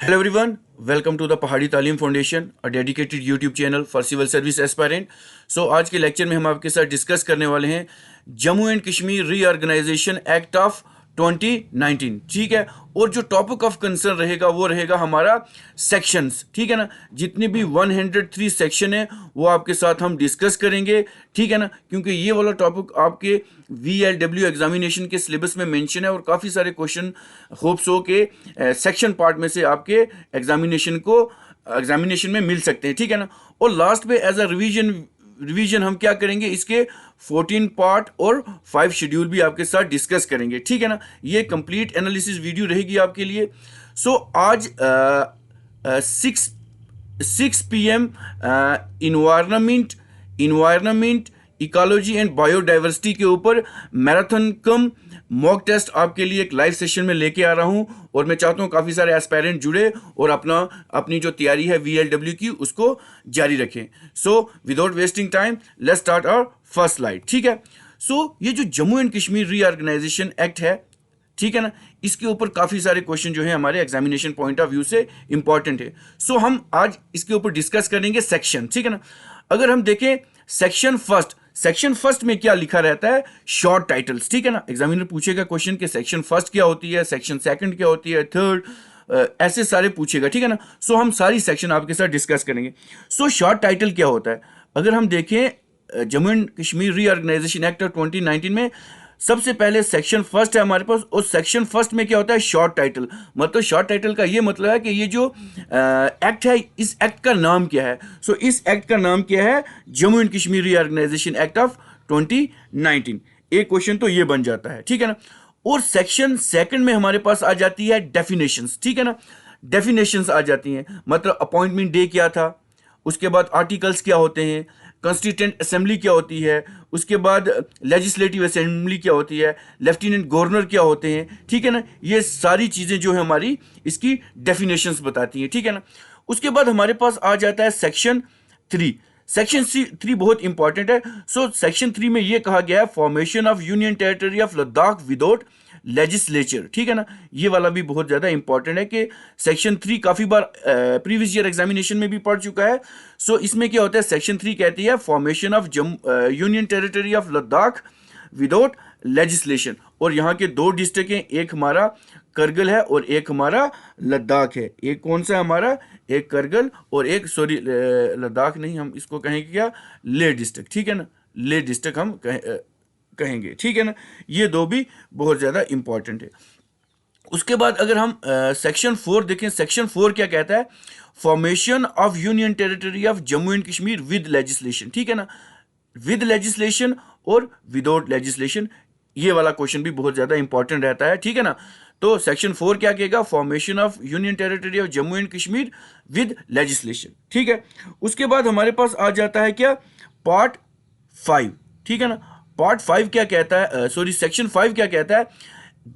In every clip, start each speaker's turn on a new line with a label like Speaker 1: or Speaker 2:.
Speaker 1: Hello everyone, welcome to the पहाड़ी तालीम foundation, a dedicated YouTube channel for civil service aspirant. So आज के lecture में हम आपके साथ डिस्कस करने वाले हैं Jammu and Kashmir reorganisation act of 2019, ठीक है। और जो टॉपिक ऑफ कंसर्न रहेगा वो रहेगा हमारा सेक्शंस, ठीक है ना। जितने भी 103 सेक्शन है वो आपके साथ हम डिस्कस करेंगे, ठीक है ना, क्योंकि ये वाला टॉपिक आपके VLW एग्जामिनेशन के सिलेबस में मेंशन है और काफ़ी सारे क्वेश्चन होप्स हो के सेक्शन पार्ट में से आपके एग्जामिनेशन में मिल सकते हैं, ठीक है ना। और लास्ट पे एज अ रिवीजन हम क्या करेंगे, इसके 14 पार्ट और 5 शेड्यूल भी आपके साथ डिस्कस करेंगे, ठीक है ना। ये कंप्लीट एनालिसिस वीडियो रहेगी आपके लिए। सो आज 6 PM environment ecology and biodiversity के ऊपर मैराथन कम मॉक टेस्ट आपके लिए एक लाइव सेशन में लेके आ रहा हूं और मैं चाहता हूं काफ़ी सारे एस्पायरेंट जुड़े और अपनी जो तैयारी है VLW की उसको जारी रखें। So without wasting time let's start our first slide, ठीक है। सो ये जो Jammu and Kashmir reorganisation act है, ठीक है ना, इसके ऊपर काफ़ी सारे क्वेश्चन जो है हमारे एग्जामिनेशन पॉइंट ऑफ व्यू से इंपॉर्टेंट है। सो हम आज इसके ऊपर डिस्कस करेंगे सेक्शन, ठीक है ना। अगर हम देखें सेक्शन फर्स्ट में क्या लिखा रहता है, शॉर्ट टाइटल्स, ठीक है ना। एग्जामिनर पूछेगा क्वेश्चन के सेक्शन फर्स्ट क्या होती है, सेक्शन सेकंड क्या होती है, थर्ड, ऐसे सारे पूछेगा, ठीक है ना। सो हम सारी सेक्शन आपके साथ डिस्कस करेंगे। सो शॉर्ट टाइटल क्या होता है, अगर हम देखें Jammu and Kashmir reorganisation act of 2019 में सबसे पहले सेक्शन फर्स्ट है हमारे पास, और सेक्शन फर्स्ट में क्या होता है, शॉर्ट टाइटल। मतलब शॉर्ट टाइटल का ये मतलब है कि ये जो एक्ट है, इस एक्ट का नाम क्या है। सो इस एक्ट का नाम क्या है, Jammu and Kashmir reorganisation act of 2019। एक क्वेश्चन तो ये बन जाता है, ठीक है ना। और सेक्शन सेकंड में हमारे पास आ जाती है डेफिनेशंस, ठीक है ना। डेफिनेशंस आ जाती हैं, मतलब अपॉइंटमेंट डे क्या था, उसके बाद आर्टिकल्स क्या होते हैं, कॉन्स्टिट्यूएंट असेंबली क्या होती है, उसके बाद लेजिस्लेटिव असेंबली क्या होती है, लेफ्टिनेंट गवर्नर क्या होते हैं, ठीक है ना। ये सारी चीज़ें जो है हमारी इसकी डेफिनेशंस बताती हैं, ठीक है ना। उसके बाद हमारे पास आ जाता है सेक्शन 3। सेक्शन 3 बहुत इंपॉर्टेंट है। सो सेक्शन 3 में ये कहा गया है formation of union territory of Ladakh without legislature, ठीक है ना। ये वाला भी बहुत ज़्यादा इंपॉर्टेंट है कि सेक्शन 3 काफ़ी बार प्रीवियस ईयर एग्जामिनेशन में भी पढ़ चुका है। सो इसमें क्या होता है, सेक्शन 3 कहती है formation of union territory of Ladakh without legislation. और यहाँ के 2 डिस्ट्रिक्ट हैं, एक हमारा करगिल है और एक हमारा लद्दाख है। एक कौन सा हमारा, एक करगिल और एक लद्दाख नहीं, हम इसको कहेंगे क्या, लेह डिस्ट्रिक्ट, ठीक है ना। लेह डिस्ट्रिक्ट हम कहेंगे, ठीक है ना। ये 2 भी बहुत ज़्यादा इंपॉर्टेंट है। उसके बाद अगर हम सेक्शन 4 देखें, सेक्शन 4 क्या कहता है, formation of union territory of Jammu and Kashmir with legislation, ठीक है ना। विद लेजिस्लेशन और विदाउट लेजिस्लेशन, ये वाला क्वेश्चन भी बहुत ज़्यादा इंपॉर्टेंट रहता है, ठीक है ना। तो सेक्शन 4 क्या कहेगा, formation of union territory of Jammu and Kashmir with legislation, ठीक है। उसके बाद हमारे पास आ जाता है क्या, पार्ट 5, ठीक है ना। पार्ट 5 क्या कहता है, सेक्शन 5 क्या कहता है,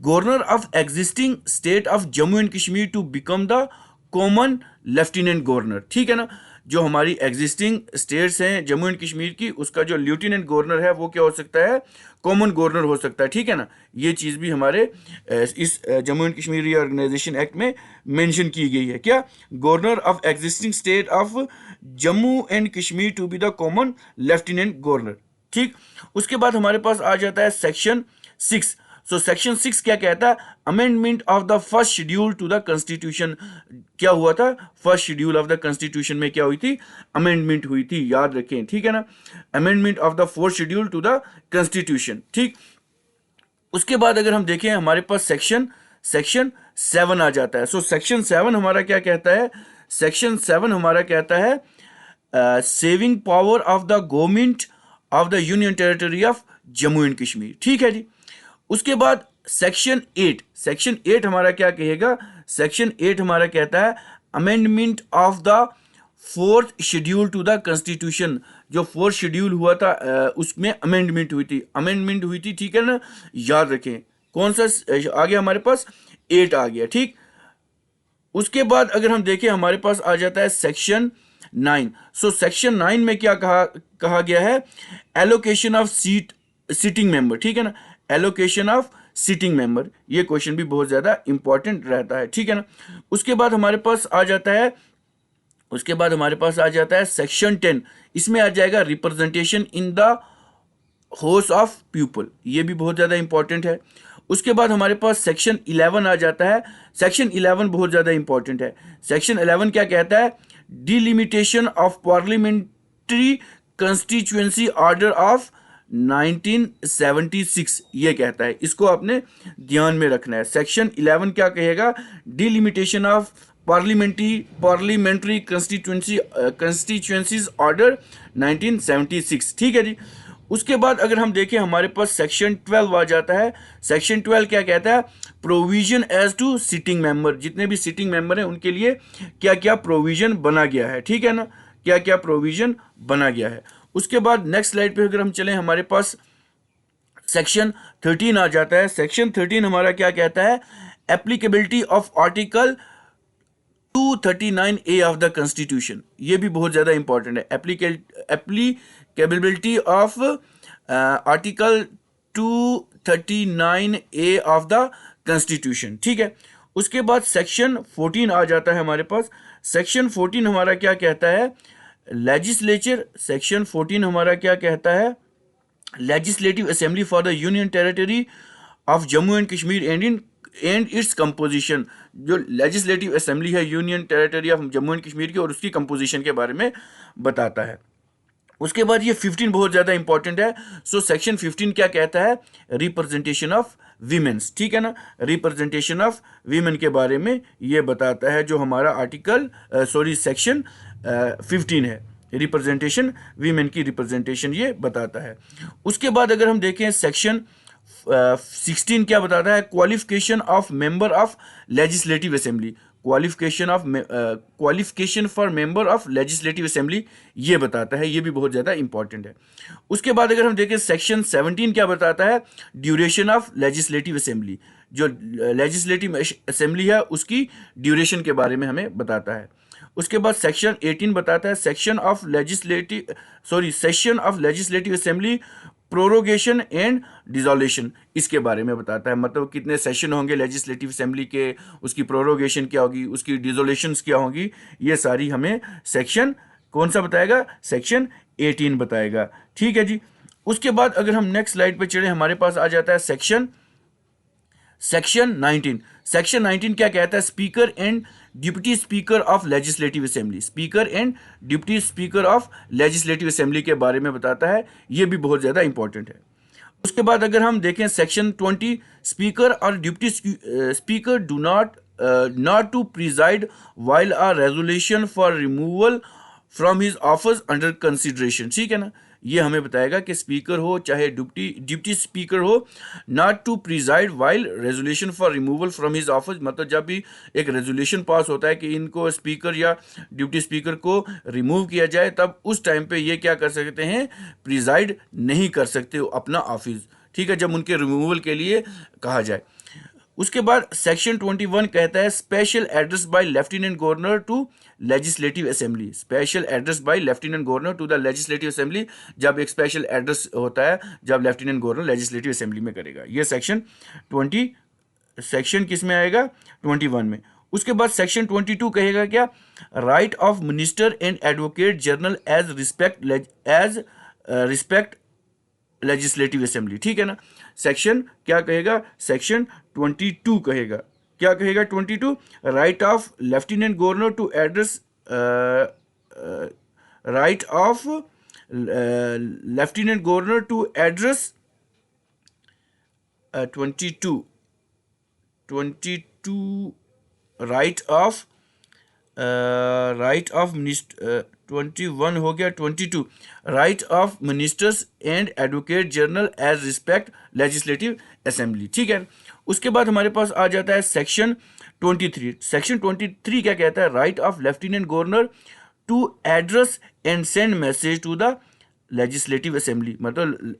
Speaker 1: governor of existing state of Jammu and Kashmir to become the common lieutenant governor, ठीक है ना। जो हमारी एग्जिस्टिंग स्टेट्स हैं जम्मू एंड कश्मीर की, उसका जो लेफ्टिनेंट गवर्नर है वो क्या हो सकता है, कॉमन गवर्नर हो सकता है, ठीक है ना। ये चीज़ भी हमारे इस Jammu and Kashmir reorganisation act में मेंशन की गई है, क्या, governor of existing state of Jammu and Kashmir to be the common lieutenant governor, ठीक। उसके बाद हमारे पास आ जाता है सेक्शन 6। सो सेक्शन 6 क्या कहता है, amendment of the first schedule to the constitution. क्या हुआ था, first schedule of the constitution में क्या हुई थी, अमेंडमेंट हुई थी, याद रखें, ठीक है ना। Amendment of the fourth schedule to the constitution, ठीक। उसके बाद अगर हम देखें हमारे पास सेक्शन 7 आ जाता है। सो सेक्शन 7 हमारा क्या कहता है, सेक्शन 7 हमारा कहता है saving power of the government of the union territory of Jammu and Kashmir, ठीक है जी। उसके बाद सेक्शन 8 हमारा क्या कहेगा, सेक्शन 8 हमारा कहता है amendment of the 4th schedule to the constitution. जो 4th शेड्यूल हुआ था उसमें अमेंडमेंट हुई थी, ठीक है ना, याद रखें। कौन सा आ गया हमारे पास, 8 आ गया, ठीक। उसके बाद अगर हम देखें हमारे पास आ जाता है सेक्शन 9। सो सेक्शन 9 में क्या कहा गया है, एलोकेशन ऑफ सीटिंग मेंबर, ठीक है ना, एलोकेशन ऑफ सिटिंग मेंबर, ये क्वेश्चन भी बहुत ज़्यादा इंपॉर्टेंट रहता है, ठीक है ना। उसके बाद हमारे पास आ जाता है सेक्शन 10। इसमें आ जाएगा representation in the host of people, ये भी बहुत ज़्यादा इंपॉर्टेंट है। उसके बाद हमारे पास सेक्शन 11 आ जाता है। सेक्शन 11 बहुत ज़्यादा इंपॉर्टेंट है। सेक्शन 11 क्या कहता है? Delimitation of parliamentary constituency order of 1976, ये कहता है। इसको आपने ध्यान में रखना है। सेक्शन 11 क्या कहेगा? Delimitation of parliamentary constituencies order 1976, ठीक है जी। उसके बाद अगर हम देखें हमारे पास सेक्शन 12 आ जाता है। सेक्शन 12 क्या कहता है? Provision as to sitting member, जितने भी सिटिंग मेंबर हैं उनके लिए क्या क्या प्रोविजन बना गया है, ठीक है ना, क्या क्या प्रोविजन बना गया है। उसके बाद नेक्स्ट स्लाइड पे अगर हम चलें, हमारे पास सेक्शन 13 आ जाता है। सेक्शन 13 हमारा क्या कहता है? Applicability of article 239A of the constitution, ये भी बहुत ज़्यादा इंपॉर्टेंट है। Applicability of article 239A of the constitution, ठीक है। उसके बाद सेक्शन 14 आ जाता है हमारे पास। सेक्शन 14 हमारा क्या कहता है? लेजिस्लेचर। सेक्शन 14 हमारा क्या कहता है? Legislative assembly for the union territory of Jammu and Kashmir and its composition. जो लेजिस्लेटिव असेंबली है union territory of Jammu and Kashmir की, और उसकी कंपोजिशन के बारे में बताता है। उसके बाद ये 15 बहुत ज़्यादा इंपॉर्टेंट है। सो सेक्शन 15 क्या कहता है? रिप्रेजेंटेशन ऑफ वीमेंस, ठीक है ना। रिप्रेजेंटेशन ऑफ वीमेन के बारे में ये बताता है, जो हमारा सेक्शन 15 है। रिप्रेजेंटेशन वीमेन की रिप्रेजेंटेशन ये बताता है। उसके बाद अगर हम देखें सेक्शन 16 क्या बताता है? Qualification of member of legislative assembly. Qualification for member of legislative assembly, ये बताता है। ये भी बहुत ज़्यादा इंपॉर्टेंट है। उसके बाद अगर हम देखें सेक्शन 17 क्या बताता है? Duration of legislative assembly. जो लेजिस्लेटिव असेंबली है उसकी ड्यूरेशन के बारे में हमें बताता है। उसके बाद सेक्शन 18 बताता है session of legislative assembly prorogation and dissolution, इसके बारे में बताता है। मतलब कितने सेशन होंगे लेजिस्लेटिव असेंबली के, उसकी प्रोरोगेशन क्या होगी, उसकी डिसोल्यूशंस क्या होंगी, ये सारी हमें सेक्शन कौन सा बताएगा? सेक्शन 18 बताएगा, ठीक है जी। उसके बाद अगर हम नेक्स्ट स्लाइड पे चढ़े, हमारे पास आ जाता है सेक्शन 19। सेक्शन 19 क्या कहता है? Speaker and deputy speaker of legislative assembly. Speaker and deputy speaker of legislative assembly के बारे में बताता है। ये भी बहुत ज़्यादा इंपॉर्टेंट है। उसके बाद अगर हम देखें सेक्शन 20, स्पीकर और deputy speaker do not to preside while a resolution for removal from his office under consideration, ठीक है ना। ये हमें बताएगा कि स्पीकर हो चाहे डिप्टी स्पीकर हो, not to preside while resolution for removal from his office. मतलब जब भी एक रेजोल्यूशन पास होता है कि इनको स्पीकर या डिप्टी स्पीकर को रिमूव किया जाए, तब उस टाइम पे ये क्या कर सकते हैं? प्रिजाइड नहीं कर सकते अपना ऑफिस, ठीक है, जब उनके रिमूवल के लिए कहा जाए। उसके बाद सेक्शन 21 कहता है special address by lieutenant governor to legislative assembly. Special address by lieutenant governor to the legislative assembly, जब एक स्पेशल एड्रेस होता है जब लेफ्टिनेंट गवर्नर लेजिस्लेटिव असेंबली में करेगा। ये सेक्शन किस में आएगा? 21 में। उसके बाद सेक्शन 22 कहेगा क्या? Right of minister and advocate general as respect legislative assembly, ठीक है ना। सेक्शन क्या कहेगा? सेक्शन 22 कहेगा। क्या कहेगा? 22 right of lieutenant governor to address right of lieutenant governor to address 22 right of minister 21 हो गया। 22 right of ministers and advocate general as respect legislative assembly, ठीक है। उसके बाद हमारे पास आ जाता है सेक्शन 23। सेक्शन 23 क्या कहता है? Right of lieutenant governor to address and send message to the legislative assembly. मतलब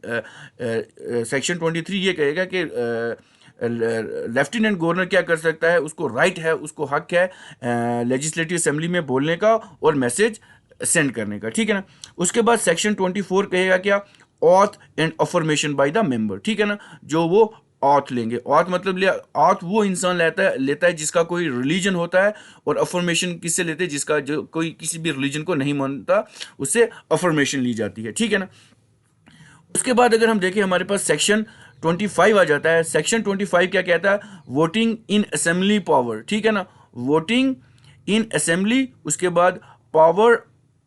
Speaker 1: सेक्शन 23 ये कहेगा कि लेफ्टिनेंट गवर्नर क्या कर सकता है? उसको राइट है, उसको हक है लेजिस्लेटिव असेंबली में बोलने का और मैसेज सेंड करने का, ठीक है ना। उसके बाद सेक्शन 24 कहेगा क्या? Auth and affirmation by the member, ठीक है ना। जो वो ऑथ लेंगे। ऑथ मतलब लिया, ऑथ वो इंसान लेता है जिसका कोई रिलीजन होता है, और अफर्मेशन किससे लेते हैं, जिसका जो कोई किसी भी रिलीजन को नहीं मानता, उससे अफर्मेशन ली जाती है, ठीक है ना। उसके बाद अगर हम देखें हमारे पास सेक्शन 25 आ जाता है। सेक्शन 25 क्या कहता है, वोटिंग इन असेंबली पावर, ठीक है ना, वोटिंग इन असेंबली। उसके बाद power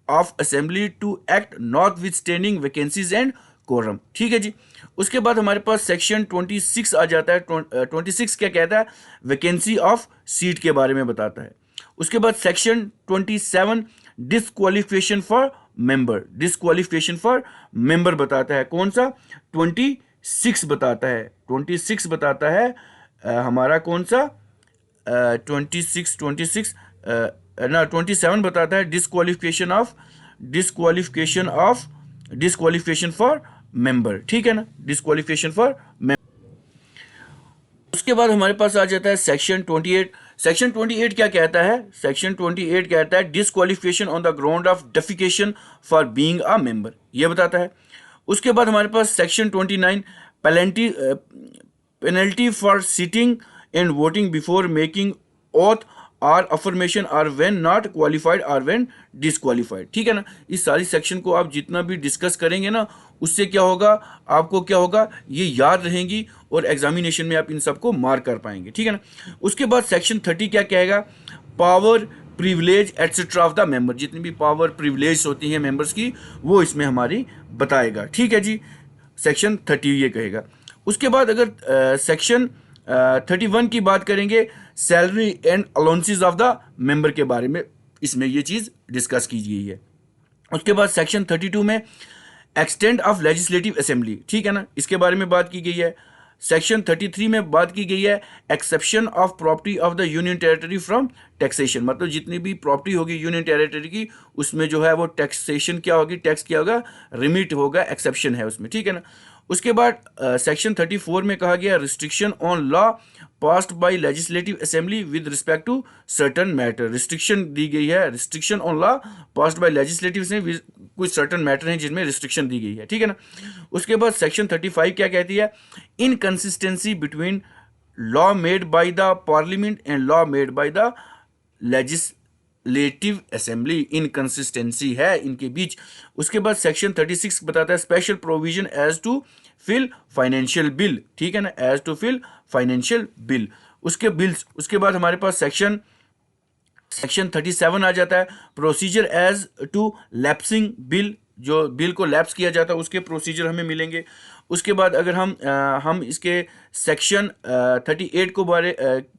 Speaker 1: of assembly to act notwithstanding vacancies and quorum, ठीक है जी। उसके बाद हमारे पास सेक्शन 26 आ जाता है। 26 क्या कहता है, वैकेंसी ऑफ सीट के बारे में बताता है। उसके बाद section 27 disqualification for member, disqualification for member बताता है। कौन सा, 26 बताता है, 26 बताता है हमारा कौन सा, 26 ना 27 बताता है डिसक्वालिफिकेशन फॉर मेंबर, ठीक है ना, डिसक्वालिफिकेशन फॉर। उसके बाद हमारे पास आ जाता है सेक्शन 28। सेक्शन 28 क्या कहता है, सेक्शन 28 कहता है disqualification on the ground of defection for being a member, ये बताता है। उसके बाद हमारे पास section 29 penalty for sitting and voting before making oath or affirmation or when not qualified or when disqualified, ठीक है ना। इस सारी सेक्शन को आप जितना भी डिस्कस करेंगे ना, उससे क्या होगा, आपको क्या होगा, ये याद रहेंगी और एग्जामिनेशन में आप इन सबको मार्क कर पाएंगे, ठीक है ना। उसके बाद सेक्शन 30 क्या कहेगा, power privilege etcetera of the member, जितनी भी पावर प्रिविलेज होती हैं मेंबर्स की, वो इसमें हमारी बताएगा, ठीक है जी। सेक्शन 30 ये कहेगा। उसके बाद अगर सेक्शन 31 की बात करेंगे, salary and allowances of the member के बारे में इसमें ये चीज़ डिस्कस की गई है। उसके बाद सेक्शन 32 में एक्सटेंड ऑफ लेजिस्लेटिव असेंबली, ठीक है ना, इसके बारे में बात की गई है। सेक्शन 33 में बात की गई है exception of property of the union territory from taxation, मतलब जितनी भी प्रॉपर्टी होगी यूनियन टेरिटरी की, उसमें जो है वो टैक्सेशन क्या होगी, टैक्स क्या होगा, रिमिट होगा, एक्सेप्शन है उसमें, ठीक है ना। उसके बाद सेक्शन 34 में कहा गया restriction on law passed by legislative assembly with respect to certain matter, restriction दी गई है, restriction on law passed by legislative assembly, कुछ सर्टन मैटर हैं जिनमें रिस्ट्रिक्शन दी गई है, ठीक है ना। उसके बाद सेक्शन 35 क्या कहती है, inconsistency between law made by the parliament and law made by the legislative assembly, inconsistency है इनके बीच। उसके बाद सेक्शन 36 बताता है special provision as to fill financial bill, ठीक है ना, as to fill financial bill, उसके बिल्स। उसके बाद हमारे पास सेक्शन 37 आ जाता है procedure as to lapsing bill, जो बिल को लैप्स किया जाता है उसके प्रोसीजर हमें मिलेंगे। उसके बाद अगर हम इसके सेक्शन 38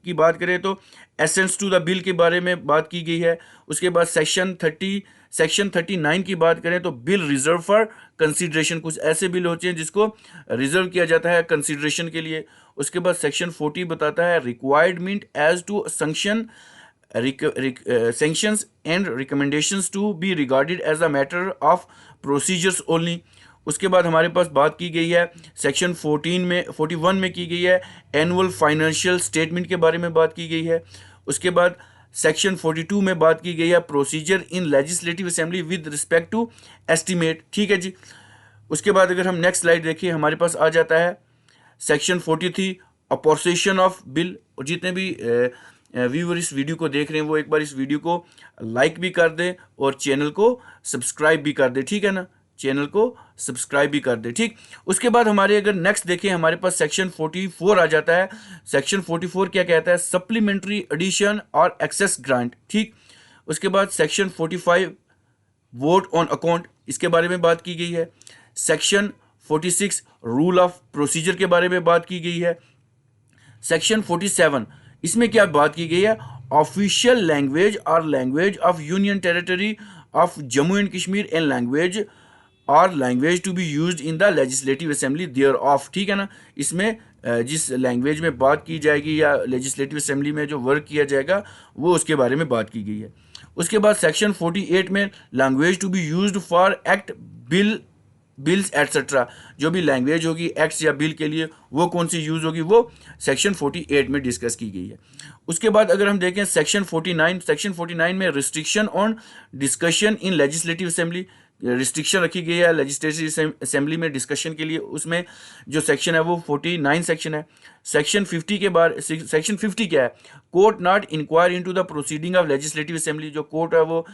Speaker 1: की बात करें तो एसेंस टू द बिल के बारे में बात की गई है। उसके बाद सेक्शन 39 की बात करें तो बिल रिजर्व फॉर कंसिडरेशन, कुछ ऐसे बिल होते हैं जिसको रिजर्व किया जाता है कंसिडरेशन के लिए। उसके बाद सेक्शन 40 बताता है requirement as to sanction sanctions and recommendations to be regarded as a matter of procedures only। उसके बाद हमारे पास बात की गई है सेक्शन 41 में की गई है एनुअल फाइनेंशियल स्टेटमेंट के बारे में बात की गई है। उसके बाद सेक्शन 42 में बात की गई है procedure in legislative assembly with respect to estimate, ठीक है जी। उसके बाद अगर हम नेक्स्ट स्लाइड देखिए हमारे पास आ जाता है सेक्शन 43 अपोजिशन ऑफ बिल। और जितने भी व्यूअर इस वीडियो को देख रहे हैं वो एक बार इस वीडियो को लाइक भी कर दें और चैनल को सब्सक्राइब भी कर दें, ठीक है ना, चैनल को सब्सक्राइब भी कर दें, ठीक। उसके बाद हमारे अगर नेक्स्ट देखें हमारे पास सेक्शन 44 आ जाता है। सेक्शन 44 क्या कहता है, सप्लीमेंट्री एडिशन और एक्सेस ग्रांट, ठीक। उसके बाद सेक्शन 45 वोट ऑन अकाउंट, इसके बारे में बात की गई है। सेक्शन 46 रूल ऑफ प्रोसीजर के बारे में बात की गई है। सेक्शन 47 इसमें क्या बात की गई है, ऑफिशियल लैंग्वेज और language of union territory of Jammu and Kashmir and language और language to be used in the legislative assembly thereof, ठीक है ना। इसमें जिस लैंग्वेज में बात की जाएगी या लेजिस्लेटिव असेंबली में जो वर्क किया जाएगा वो उसके बारे में बात की गई है। उसके बाद सेक्शन 48 में language to be used for act bills etcetera, जो भी लैंग्वेज होगी एक्ट्स या बिल के लिए वो कौन सी यूज़ होगी वो सेक्शन 48 में डिस्कस की गई है। उसके बाद अगर हम देखें सेक्शन 49 में restriction on discussion in legislative assembly, restriction रखी गई है लेजिस्लेटिव असेंबली में डिस्कशन के लिए। उसमें जो सेक्शन है वो 49 सेक्शन है। सेक्शन 50 के बाद सेक्शन 50 क्या है? Court not inquire into the proceeding of legislative assembly. जो कोर्ट है वो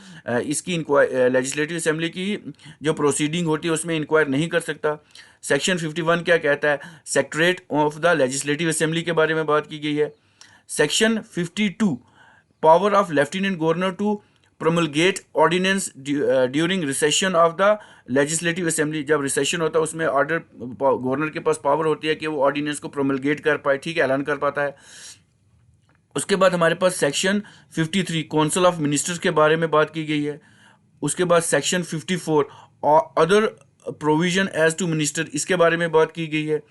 Speaker 1: इसकी लेजिस्लेटिव असेंबली की जो प्रोसीडिंग होती है उसमें इंक्वायर नहीं कर सकता। सेक्शन 51 क्या कहता है? Secretary of the legislative assembly के बारे में बात की गई है। Section 52 power of lieutenant governor to promulgate ordinance during recession of the legislative assembly. जब रिसेशन होता है उसमें ऑर्डर गवर्नर के पास पावर होती है कि वो ऑर्डिनेंस को प्रोमलगेट कर पाए, ठीक है, ऐलान कर पाता है। उसके बाद हमारे पास सेक्शन 53 काउंसिल ऑफ मिनिस्टर्स के बारे में बात की गई है। उसके बाद section 54 other provision as to minister, इसके बारे में बात की गई है।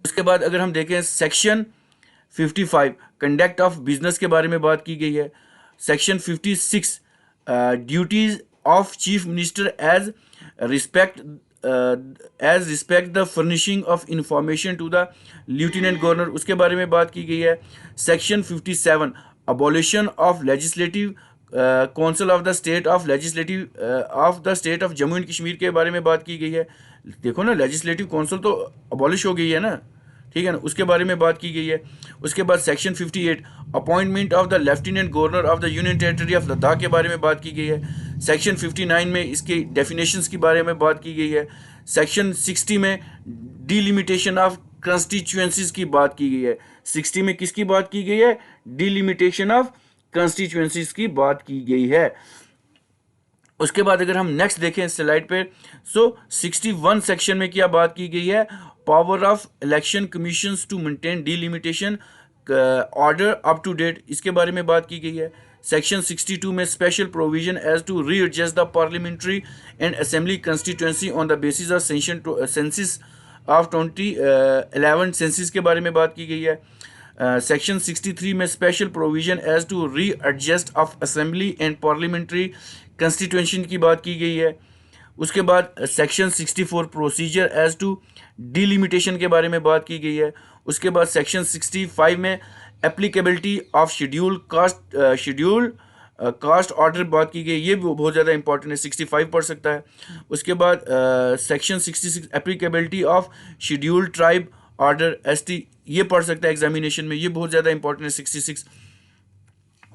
Speaker 1: उसके बाद अगर हम देखें सेक्शन 55 कंडक्ट ऑफ बिजनेस के बारे में बात की गई है। Section 56 duties of chief minister as respect the furnishing of information to the lieutenant governor, उसके बारे में बात की गई है। Section 57 abolition of legislative council of the state of Jammu and Kashmir के बारे में बात की गई है। देखो ना, लेजिस्लेटिव काउंसिल तो अबॉलिश हो गई है ना, ठीक है ना, उसके बारे में बात की गई है। उसके बाद section 58 appointment of the lieutenant governor of the union territory of Ladakh के बारे में बात की गई है। सेक्शन 59 में इसके डेफिनेशंस के बारे में बात की गई है। सेक्शन 60 में डिलिमिटेशन ऑफ कंस्टिट्यूएंसीज की बात की गई है। 60 में किसकी बात की गई है? डिलिमिटेशन ऑफ कंस्टिट्यूएंसीज की बात की गई है। उसके बाद अगर हम नेक्स्ट देखें स्लाइड पे, 61 सेक्शन में क्या बात की गई है? Power of election commissions to maintain delimitation order up to date, इसके बारे में बात की गई है। सेक्शन 62 में special provision as to readjust the parliamentary and assembly constituency on the basis of census of 2011 census के बारे में बात की गई है। सेक्शन 63 में special provision as to readjust of assembly and parliamentary constituency की बात की गई है। उसके बाद section 64 procedure as to delimitation के बारे में बात की गई है। उसके बाद सेक्शन 65 में applicability of schedule caste order बात की गई, ये बहुत ज़्यादा इंपॉर्टेंट है, 65 पढ़ सकता है। उसके बाद section 66 applicability of schedule tribe order ST, ये पढ़ सकता है एग्जामिनेशन में, ये बहुत ज़्यादा इंपॉर्टेंट है 66।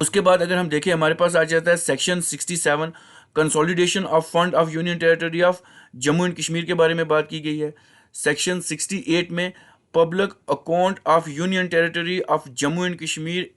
Speaker 1: उसके बाद अगर हम देखें हमारे पास आ जाता है section 67 consolidation of fund of union territory of Jammu and Kashmir के बारे में बात की गई है। सेक्शन 68 में public account of union territory of Jammu and Kashmir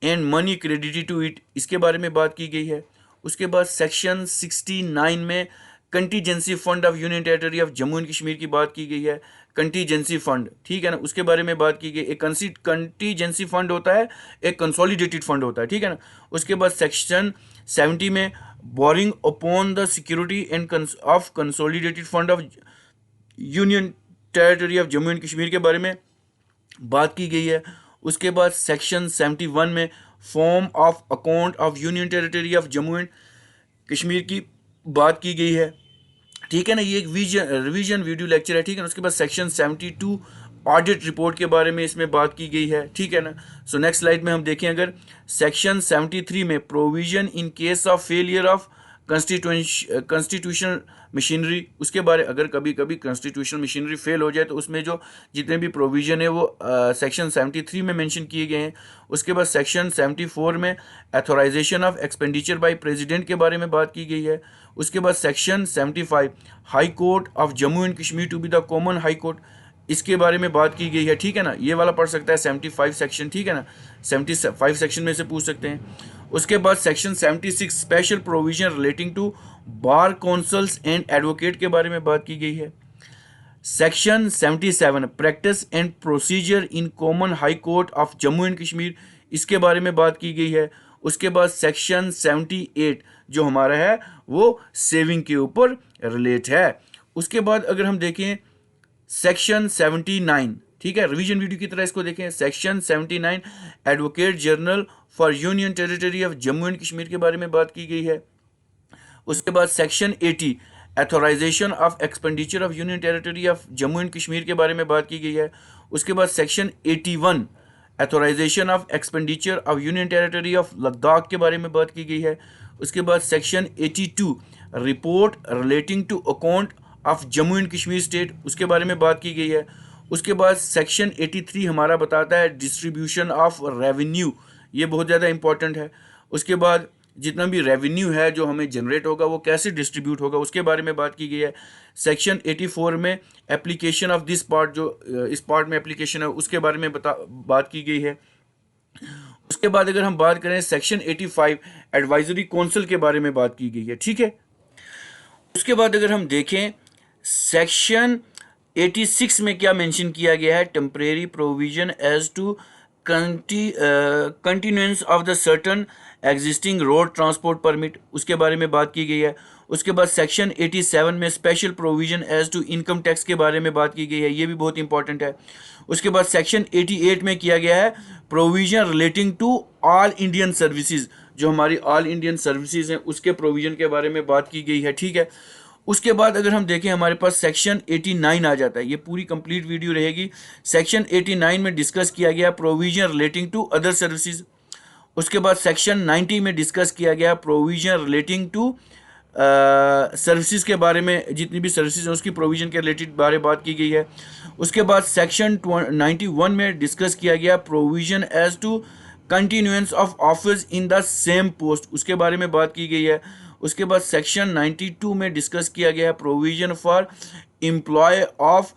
Speaker 1: and money credited to it, इसके बारे में बात की गई है। उसके बाद सेक्शन 69 में contingency fund of union territory of Jammu and Kashmir की बात की गई है। कंटीजेंसी फंड, ठीक है ना, उसके बारे में बात की गई। एक कंटीजेंसी फंड होता है, एक कंसोलिडेटेड फंड होता है, ठीक है ना। उसके बाद सेक्शन 70 में boring upon the security end of consolidated fund of union territory of Jammu and Kashmir के बारे में बात की गई है। उसके बाद सेक्शन 71 में form of account of union territory of Jammu and Kashmir की बात की गई है, ठीक है ना। ये एक रिवीजन वीडियो लेक्चर है, ठीक है ना। उसके बाद सेक्शन 72 ऑडिट रिपोर्ट के बारे में इसमें बात की गई है, ठीक है ना। सो नेक्स्ट स्लाइड में हम देखें, अगर सेक्शन 73 में provision in case of failure of constitutional machinery, उसके बारे अगर कभी कभी कॉन्स्टिट्यूशनल मशीनरी फेल हो जाए तो उसमें जो जितने भी प्रोविजन है वो सेक्शन 73 में मेंशन किए गए हैं। उसके बाद सेक्शन 74 में authorisation of expenditure by president के बारे में बात की गई है। उसके बाद section 75 high court of Jammu and Kashmir to be the common high court, इसके बारे में बात की गई है, ठीक है ना। ये वाला पढ़ सकता है 75 सेक्शन, ठीक है ना, 75 सेक्शन में से पूछ सकते हैं। उसके बाद section 76 special provision relating to bar councils and advocate के बारे में बात की गई है। Section 77 practice and procedure in common high court of Jammu and Kashmir, इसके बारे में बात की गई है। उसके बाद सेक्शन 78 जो हमारा है वो सेविंग के ऊपर रिलेट है। उसके बाद अगर हम देखें सेक्शन 79, ठीक है, रिवीजन वीडियो की तरह इसको देखें। Section 79 advocate general for union territory of Jammu and Kashmir के बारे में बात की गई है। उसके बाद section 80 authorisation of expenditure of union territory of Jammu and Kashmir के बारे में बात की गई है। उसके बाद section 81 authorisation of expenditure of union territory of Ladakh के बारे में बात की गई है। उसके बाद section 82 report relating to account of Jammu and Kashmir state, उसके बारे में बात की गई है। उसके बाद सेक्शन 83 हमारा बताता है डिस्ट्रीब्यूशन ऑफ रेवेन्यू, ये बहुत ज़्यादा इंपॉर्टेंट है। उसके बाद जितना भी रेवेन्यू है जो हमें जनरेट होगा वो कैसे डिस्ट्रीब्यूट होगा उसके बारे में बात की गई है। सेक्शन 84 में एप्लीकेशन ऑफ दिस पार्ट, जो इस पार्ट में एप्लीकेशन है उसके बारे में बात की गई है। उसके बाद अगर हम बात करें सेक्शन 85 एडवाइजरी काउंसिल के बारे में बात की गई है, ठीक है। उसके बाद अगर हम देखें सेक्शन 86 में क्या मेंशन किया गया है, temporary provision as to continuance of the certain existing road transport permit, उसके बारे में बात की गई है। उसके बाद सेक्शन 87 में special provision as to income tax के बारे में बात की गई है, ये भी बहुत इंपॉर्टेंट है। उसके बाद सेक्शन 88 में किया गया है provision relating to all Indian services, जो हमारी ऑल इंडियन सर्विसेज हैं उसके प्रोविजन के बारे में बात की गई है, ठीक है। उसके बाद अगर हम देखें हमारे पास सेक्शन 89 आ जाता है, ये पूरी कंप्लीट वीडियो रहेगी। सेक्शन 89 में डिस्कस किया गया provision relating to other services. उसके बाद सेक्शन 90 में डिस्कस किया गया प्रोविजन रिलेटिंग टू सर्विसेज के बारे में, जितनी भी सर्विसेज हैं उसकी प्रोविजन के रिलेटेड बारे बात की गई है। उसके बाद सेक्शन 91 में डिस्कस किया गया provision as to continuance of office in the same post, उसके बारे में बात की गई है। उसके बाद सेक्शन 92 में डिस्कस किया गया provision for employ of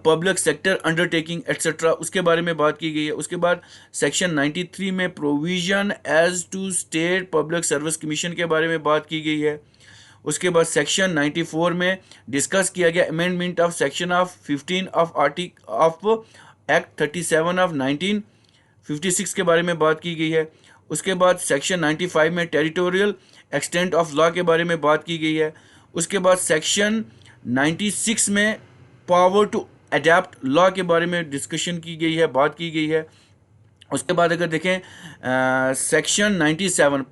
Speaker 1: public sector undertaking etcetera, उसके बारे में बात की गई है। उसके बाद सेक्शन 93 में provision as to state public service commission के बारे में बात की गई है। उसके बाद सेक्शन 94 में डिस्कस किया गया amendment of section of 15 of act 37 of 1956 के बारे में बात की गई है। उसके बाद सेक्शन 95 में टेरिटोरियल एक्सटेंट ऑफ लॉ के बारे में बात की गई है। उसके बाद सेक्शन 96 में पावर टू अडेप्ट लॉ के बारे में डिस्कशन की गई है, बात की गई है। उसके बाद अगर देखें section 97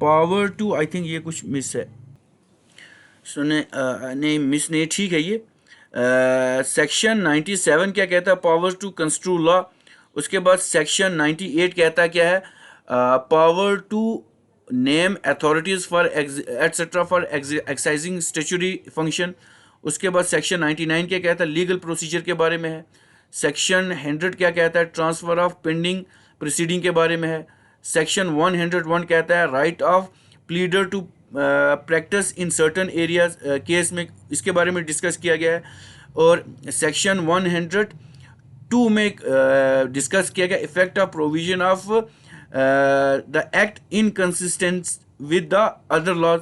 Speaker 1: power to I think ये कुछ मिस है, सुने नहीं मिस नहीं, ठीक है। ये सेक्शन 97 क्या कहता है, पावर टू कंस्ट्रू लॉ। उसके बाद सेक्शन 98 कहता है क्या है, power to name authorities for etcetera for exercising statutory function. उसके बाद सेक्शन 99 क्या कहता है, लीगल प्रोसीजर के बारे में है। सेक्शन 100 क्या कहता है, ट्रांसफ़र ऑफ पेंडिंग प्रोसीडिंग के बारे में है। सेक्शन 101 कहता है right of pleader to practice in certain areas case में, इसके बारे में डिस्कस किया गया है। और सेक्शन 102 में डिस्कस किया गया effect of provision of the act inconsistent with the other laws.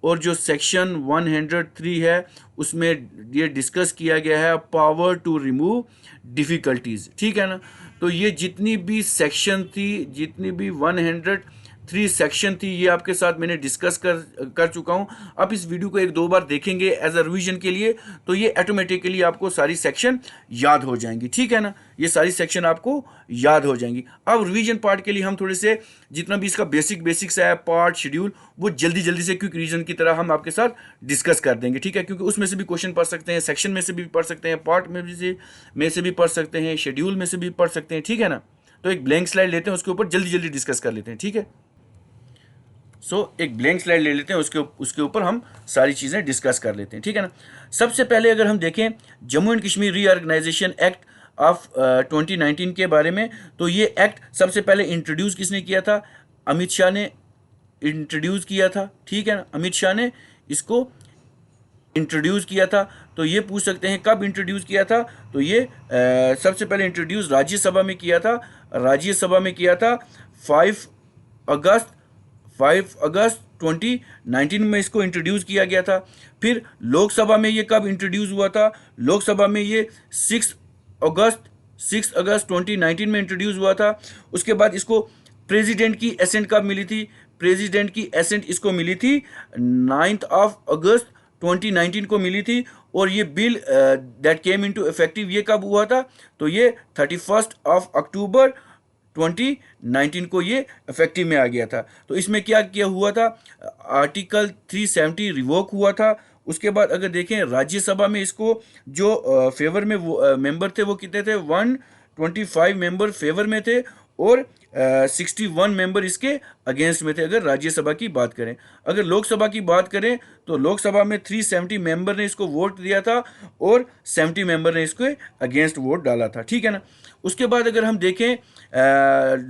Speaker 1: और जो सेक्शन 103 है उसमें ये डिस्कस किया गया है पावर टू रिमूव डिफ़िकल्टीज़, ठीक है ना। तो ये जितनी भी सेक्शन थी, जितनी भी 103 सेक्शन थी, ये आपके साथ मैंने डिस्कस कर चुका हूँ। आप इस वीडियो को 1-2 बार देखेंगे एज अ रिवीजन के लिए, तो ये ऑटोमेटिकली आपको सारी सेक्शन याद हो जाएंगी, ठीक है ना। ये सारी सेक्शन आपको याद हो जाएंगी। अब रिवीजन पार्ट के लिए हम थोड़े से जितना भी इसका बेसिक्स है पार्ट शेड्यूल, वो जल्दी से क्विक रिवीजन की तरह हम आपके साथ डिस्कस कर देंगे, ठीक है। क्योंकि उसमें से भी क्वेश्चन पढ़ सकते हैं, सेक्शन में से भी पढ़ सकते हैं, पार्ट में से भी पढ़ सकते हैं, शेड्यूल में से भी पढ़ सकते हैं, ठीक है ना। तो एक ब्लैंक स्लाइड लेते हैं, उसके ऊपर जल्दी डिस्कस कर लेते हैं, ठीक है। एक ब्लैंक स्लाइड ले लेते हैं, उसके ऊपर हम सारी चीज़ें डिस्कस कर लेते हैं, ठीक है ना। सबसे पहले अगर हम देखें Jammu and Kashmir reorganisation act of 2019 के बारे में, तो ये एक्ट सबसे पहले इंट्रोड्यूस किसने किया था, अमित शाह ने इंट्रोड्यूस किया था, ठीक है ना। अमित शाह ने इसको इंट्रोड्यूस किया था। तो ये पूछ सकते हैं कब इंट्रोड्यूस किया था, तो ये सबसे पहले इंट्रोड्यूस राज्यसभा में किया था। राज्यसभा में किया था 5 अगस्त 2019 में इसको इंट्रोड्यूस किया गया था। फिर लोकसभा में ये कब इंट्रोड्यूस हुआ था, लोकसभा में ये 6 अगस्त 2019 में इंट्रोड्यूस हुआ था। उसके बाद इसको प्रेसिडेंट की एसेंट कब मिली थी, प्रेसिडेंट की एसेंट इसको मिली थी 9 अगस्त 2019 को मिली थी। और ये bill that came into effective ये कब हुआ था, तो ये 31 अक्टूबर 2019 को ये इफेक्टिव में आ गया था। तो इसमें क्या किया हुआ था, आर्टिकल 370 रिवोक हुआ था। उसके बाद अगर देखें राज्यसभा में इसको जो फेवर में वो मेंबर थे वो कितने थे, 125 मेंबर फेवर में थे और 61 मेंबर इसके अगेंस्ट में थे अगर राज्यसभा की बात करें। अगर लोकसभा की बात करें तो लोकसभा में 370 मेंबर ने इसको वोट दिया था और 70 मेंबर ने इसको अगेंस्ट वोट डाला था, ठीक है ना। उसके बाद अगर हम देखें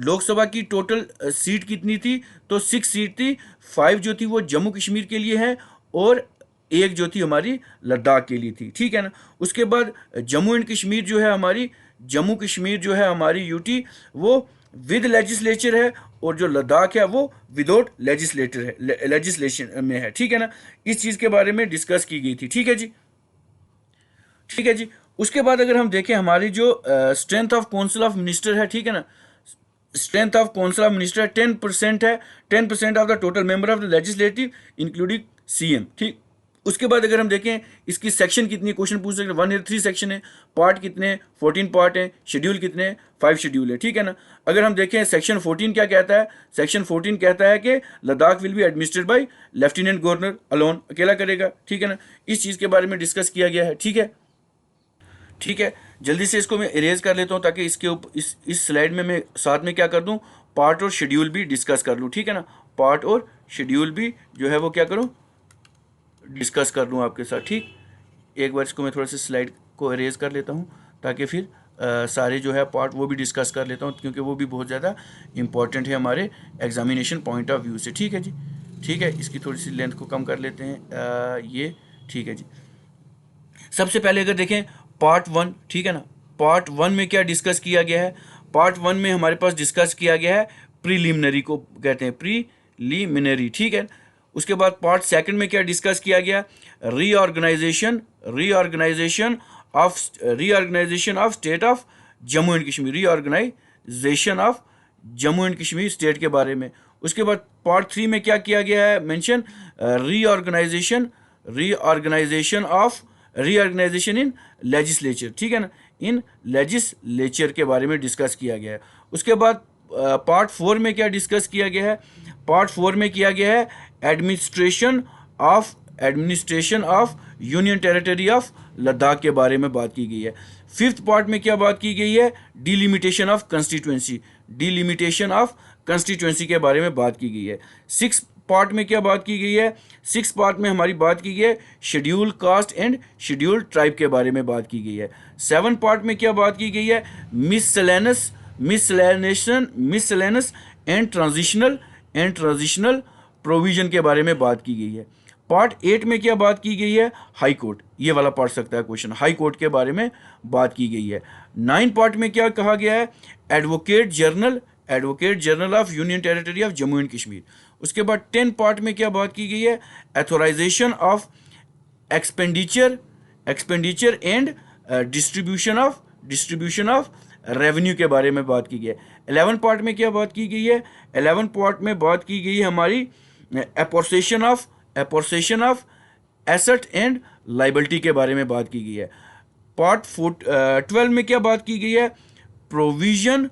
Speaker 1: लोकसभा की टोटल सीट कितनी थी, तो 6 सीट थी। 5 जो थी वो जम्मू कश्मीर के लिए है और एक जो थी हमारी लद्दाख के लिए थी, ठीक है ना। उसके बाद जम्मू एंड कश्मीर जो है हमारी, जम्मू कश्मीर जो है हमारी यूटी, वो विद लेजिस्लेचर है और जो लद्दाख है वो विदाउट लेजिस्लेटर है, लेजिस्लेशन में है, ठीक है ना। इस चीज़ के बारे में डिस्कस की गई थी, ठीक है जी, ठीक है जी। उसके बाद अगर हम देखें हमारी जो strength of council of minister है, ठीक है ना, strength of council of minister 10% है, 10% of the total member of the legislative including CM, ठीक। उसके बाद अगर हम देखें इसकी सेक्शन कितनी, क्वेश्चन पूछ सकते हैं, 103 सेक्शन है, पार्ट कितने, 14 पार्ट है, शेड्यूल कितने, 5 शेड्यूल है, ठीक है ना। अगर हम देखें सेक्शन 14 क्या कहता है, सेक्शन 14 कहता है कि Ladakh will be administered by lieutenant governor alone, अकेला करेगा, ठीक है ना। इस चीज़ के बारे में डिस्कस किया गया है, ठीक है, ठीक है। जल्दी से इसको मैं इरेज कर लेता हूँ ताकि इसके ऊपर इस स्लाइड में मैं साथ में क्या कर दूँ, पार्ट और शेड्यूल भी डिस्कस कर लूँ, ठीक है ना। पार्ट और शेड्यूल भी जो है वो क्या करूँ, डिस्कस कर लूँ आपके साथ, ठीक। एक बार इसको मैं थोड़ा सा स्लाइड को इरेज कर लेता हूँ ताकि फिर सारे जो है पार्ट वो भी डिस्कस कर लेता हूँ क्योंकि वो भी बहुत ज़्यादा इंपॉर्टेंट है हमारे एग्जामिनेशन पॉइंट ऑफ व्यू से, ठीक है जी, ठीक है। इसकी थोड़ी सी लेंथ को कम कर लेते हैं, ये ठीक है जी। सबसे पहले अगर देखें पार्ट 1, ठीक है ना, पार्ट 1 में क्या डिस्कस किया गया है, पार्ट 1 में हमारे पास डिस्कस किया गया है प्रीलिमिनरी को कहते हैं, प्रीलिमिनरी, ठीक है। उसके बाद पार्ट 2 में क्या डिस्कस किया गया, reorganisation of state of Jammu and Kashmir, reorganisation of Jammu and Kashmir state के बारे में। उसके बाद पार्ट 3 में क्या किया गया है मेंशन, रीऑर्गेनाइजेशन इन लेजिस्लेचर, ठीक है ना, इन लेजिस्लेचर के बारे में डिस्कस किया गया है। उसके बाद पार्ट 4 में क्या डिस्कस किया गया है, पार्ट 4 में किया गया है administration of union territory of Ladakh के बारे में बात की गई है। 5th पार्ट में क्या बात की गई है, डिलिमिटेशन ऑफ कंस्टिट्यूएंसी के बारे में बात की गई है। 6th पार्ट में क्या बात की गई है, 6th पार्ट में हमारी बात की गई है schedule caste and schedule tribe के बारे में बात की गई है। 7th पार्ट में क्या बात की गई है, मिसलेनियस एंड ट्रांजिशनल प्रोविजन के बारे में बात की गई है। पार्ट 8 में क्या बात की गई है, हाई कोर्ट, ये वाला पढ़ सकता है क्वेश्चन, हाई कोर्ट के बारे में बात की गई है। 9 पार्ट में क्या कहा गया है, advocate general of union territory of Jammu and Kashmir. उसके बाद 10 पार्ट में क्या बात की गई है, authorisation of expenditure and distribution of revenue के बारे में बात की गई है। 11 पार्ट में क्या बात की गई है, 11 पार्ट में बात की गई है हमारी एपोर्सेशन ऑफ एसेट एंड लाइबिलिटी के बारे में बात की गई है। पार्ट 12 में क्या बात की गई है, provision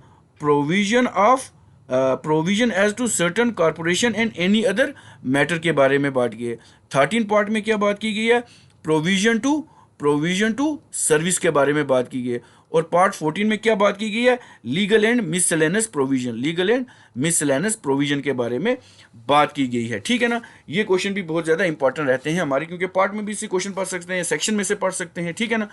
Speaker 1: as to certain corporation and any other matter के बारे में बात की है। 13 पार्ट में क्या बात की गई है, प्रोविजन टू सर्विस के बारे में बात की गई है। और पार्ट 14 में क्या बात की गई है, लीगल एंड मिसलेनियस प्रोविजन के बारे में बात की गई है, ठीक है ना। ये क्वेश्चन भी बहुत ज़्यादा इंपॉर्टेंट रहते हैं हमारे, क्योंकि पार्ट में भी इसी क्वेश्चन पढ़ सकते हैं, सेक्शन में से पढ़ सकते हैं, ठीक है ना।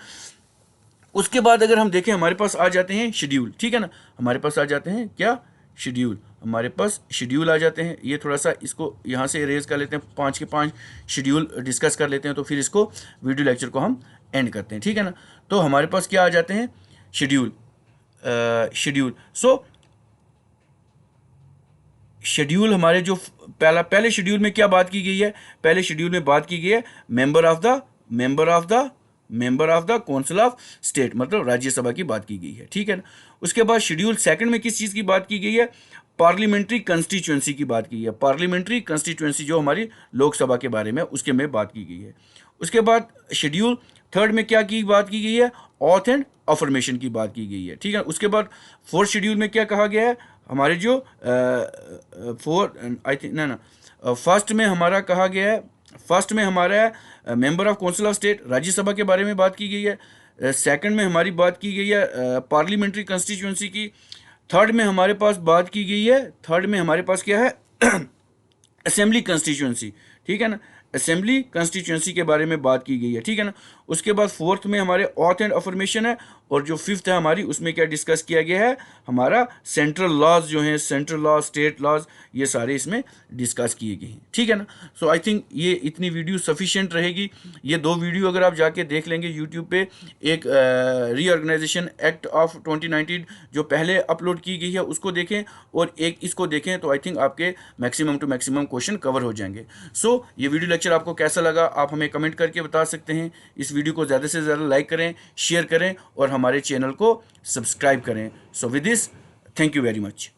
Speaker 1: उसके बाद अगर हम देखें हमारे पास आ जाते हैं शेड्यूल, ठीक है ना, हमारे पास आ जाते हैं क्या, शेड्यूल, हमारे पास शेड्यूल आ जाते हैं। ये थोड़ा सा इसको यहाँ से इरेज कर लेते हैं, 5 के 5 शेड्यूल डिस्कस कर लेते हैं, तो फिर इसको वीडियो लेक्चर को हम एंड करते हैं, ठीक है ना। तो हमारे पास क्या आ जाते हैं, शेड्यूल। शेड्यूल हमारे जो पहले शेड्यूल में क्या बात की गई है, पहले शेड्यूल में बात की गई है member of the council of state, मतलब राज्यसभा की बात की गई है, ठीक है ना। उसके बाद शेड्यूल 2 में किस चीज़ की बात की गई है, पार्लियामेंट्री कंस्टिट्यूएंसी की बात की है, पार्लियामेंट्री कंस्टिट्यूएंसी जो हमारी लोकसभा के बारे में उसके में बात की गई है। उसके बाद शेड्यूल 3 में क्या की बात की गई है, ऑथ एंड अफर्मेशन की बात की गई है, ठीक है। उसके बाद 4th शेड्यूल में क्या कहा गया है, हमारे जो फर्स्ट में हमारा कहा गया है, फर्स्ट में हमारा member of council of state Rajya Sabha के बारे में बात की गई है। सेकंड में हमारी बात की गई है पार्लियामेंट्री कंस्टिट्यूएंसी की। थर्ड में हमारे पास बात की गई है, थर्ड में हमारे पास क्या है असेंबली कंस्टिट्यूंसी, ठीक है ना, असेंबली कंस्टिट्यूंसी के बारे में बात की गई है, ठीक है ना। उसके बाद फोर्थ में हमारे ऑथ एंड अफर्मेशन है, और जो फिफ्थ है हमारी, उसमें क्या डिस्कस किया गया है, हमारा सेंट्रल लॉज जो हैं, सेंट्रल लॉज, स्टेट लॉज, ये सारे इसमें डिस्कस किए गए हैं, ठीक है ना। सो आई थिंक ये इतनी वीडियो सफिशिएंट रहेगी। ये दो वीडियो अगर आप जाके देख लेंगे यूट्यूब पे, एक रीऑर्गेनाइजेशन एक्ट ऑफ 2019 जो पहले अपलोड की गई है उसको देखें, और एक इसको देखें, तो आई थिंक आपके maximum to maximum question cover हो जाएंगे। सो ये वीडियो लेक्चर आपको कैसा लगा आप हमें कमेंट करके बता सकते हैं। इस वीडियो को ज़्यादा से ज़्यादा लाइक करें, शेयर करें, और हमारे चैनल को सब्सक्राइब करें। So with this, thank you very much.